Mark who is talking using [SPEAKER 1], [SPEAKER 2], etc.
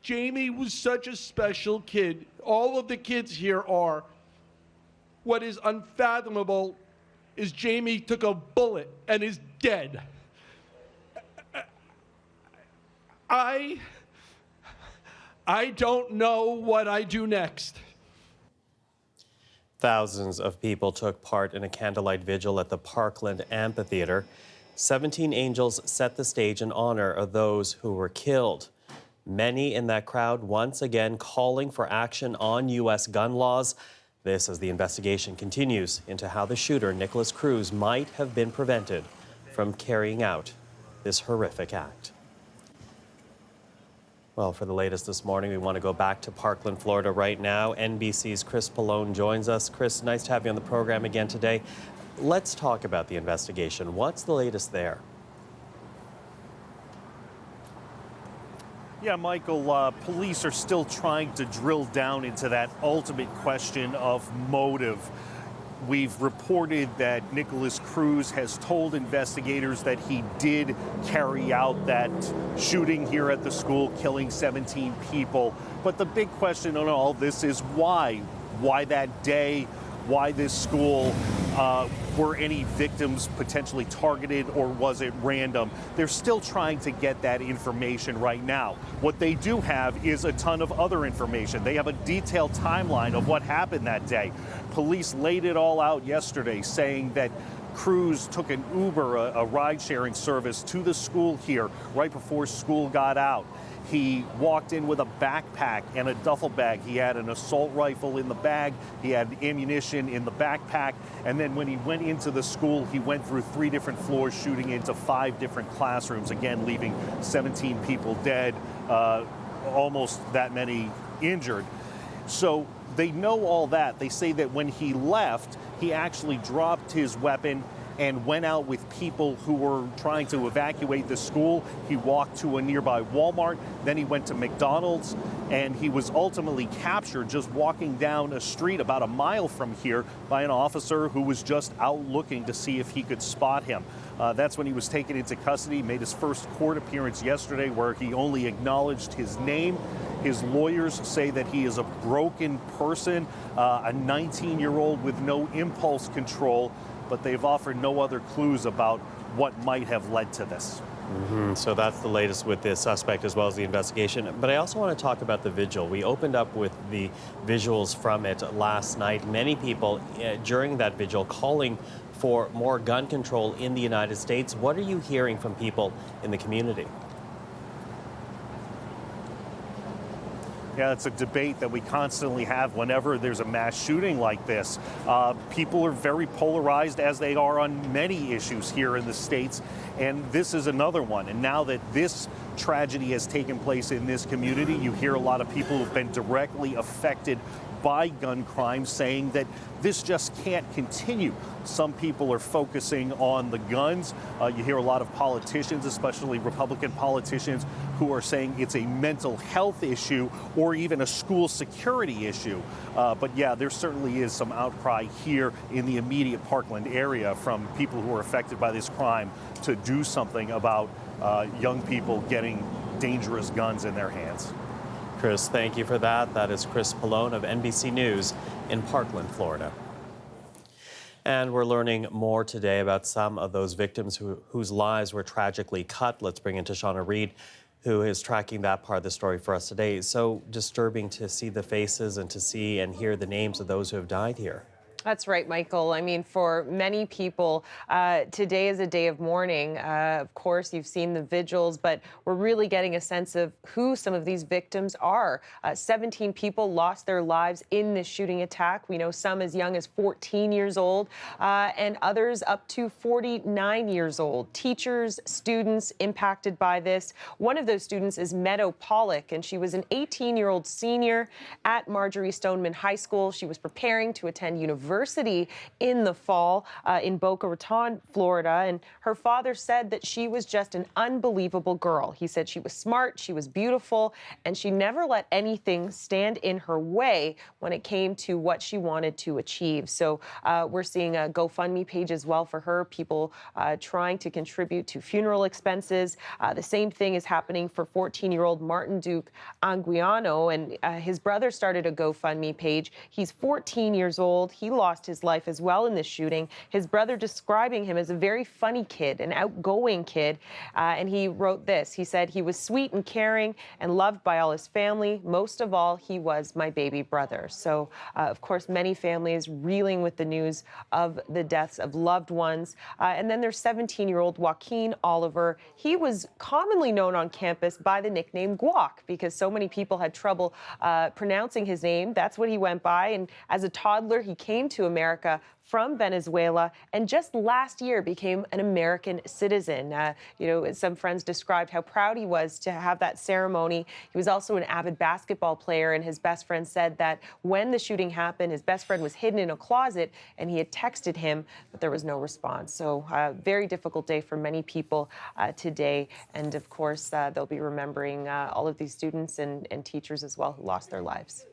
[SPEAKER 1] Jamie was such a special kid. All of the kids here are. What is unfathomable is Jamie took a bullet and is dead. I don't know what I do next.
[SPEAKER 2] Thousands of people took part in a candlelight vigil at the Parkland Amphitheater. 17 angels set the stage in honor of those who were killed. Many in that crowd once again calling for action on U.S. gun laws. This as the investigation continues into how the shooter, Nikolas Cruz, might have been prevented from carrying out this horrific act. Well, for the latest this morning, we want to go back to Parkland, Florida right now. NBC's Chris Pollone joins us. Chris, nice to have you on the program again today. Let's talk about the investigation. What's the latest there?
[SPEAKER 3] Yeah, Michael, police are still trying to drill down into that ultimate question of motive. We've reported that Nikolas Cruz has told investigators that he did carry out that shooting here at the school, killing 17 people. But the big question on all this is why? Why that day? Why this school? Were any victims potentially targeted, or was it random? They're still trying to get that information right now. What they do have is a ton of other information. They have a detailed timeline of what happened that day. Police laid it all out yesterday, saying that Cruz took an Uber, a ride-sharing service, to the school here right before school got out. He walked in with a backpack and a duffel bag. He had an assault rifle in the bag. He had ammunition in the backpack. And then when he went into the school, he went through 3 different floors, shooting into 5 different classrooms, again, leaving 17 people dead, almost that many injured. So they know all that. They say that when he left, he actually dropped his weapon and went out with people who were trying to evacuate the school. He walked to a nearby Walmart, then he went to McDonald's, and he was ultimately captured just walking down a street about a mile from here by an officer who was just out looking to see if he could spot him. That's when he was taken into custody, made his first court appearance yesterday, where he only acknowledged his name. His lawyers say that he is a broken person, a 19-year-old with no impulse control, but they've offered no other clues about what might have led to this.
[SPEAKER 2] So that's the latest with this suspect as well as the investigation. But I also want to talk about the vigil. We opened up with the visuals from it last night. Many people during that vigil calling for more gun control in the United States. What are you hearing from people in the community?
[SPEAKER 3] Yeah, it's a debate that we constantly have whenever there's a mass shooting like this. People are very polarized, as they are on many issues here in the States, and this is another one. And now that this tragedy has taken place in this community, you hear a lot of people who've been directly affected by gun crime saying that this just can't continue. Some people are focusing on the guns. You hear a lot of politicians, especially Republican politicians, who are saying it's a mental health issue or even a school security issue. But yeah, there certainly is some outcry here in the immediate Parkland area from people who are affected by this crime to do something about young people getting dangerous guns in their hands.
[SPEAKER 2] Chris, thank you for that. That is Chris Pollone of NBC News in Parkland, Florida. And we're learning more today about some of those victims whose lives were tragically cut. Let's bring in Tashana Reed, who is tracking that part of the story for us today. So disturbing to see the faces and to see and hear the names of those who have died here.
[SPEAKER 4] That's right, Michael. I mean, for many people, today is a day of mourning. Of course, you've seen the vigils, but we're really getting a sense of who some of these victims are. 17 people lost their lives in this shooting attack. We know some as young as 14 years old and others up to 49 years old. Teachers, students impacted by this. One of those students is Meadow Pollock, and she was an 18-year-old senior at Marjorie Stoneman High School. She was preparing to attend university University in the fall in Boca Raton, Florida. And her father said that she was just an unbelievable girl. He said she was smart, she was beautiful, and she never let anything stand in her way when it came to what she wanted to achieve. So we're seeing a GoFundMe page as well for her, people trying to contribute to funeral expenses. The same thing is happening for 14-year-old Martin Duke Anguiano, and his brother started a GoFundMe page. He's 14 years old. He lost his life as well in this shooting. His brother describing him as a very funny kid, an outgoing kid, and he wrote this. He said, "He was sweet and caring and loved by all his family. Most of all, he was my baby brother." So, of course, many families reeling with the news of the deaths of loved ones. And then there's 17-year-old Joaquin Oliver. He was commonly known on campus by the nickname Guac because so many people had trouble pronouncing his name. That's what he went by. And as a toddler, he came to America from Venezuela and just last year became an American citizen. Some friends described how proud he was to have that ceremony. He was also an avid basketball player, and his best friend said that when the shooting happened, his best friend was hidden in a closet and he had texted him, but there was no response. So very difficult day for many people today. And of course, they'll be remembering all of these students and teachers as well who lost their lives.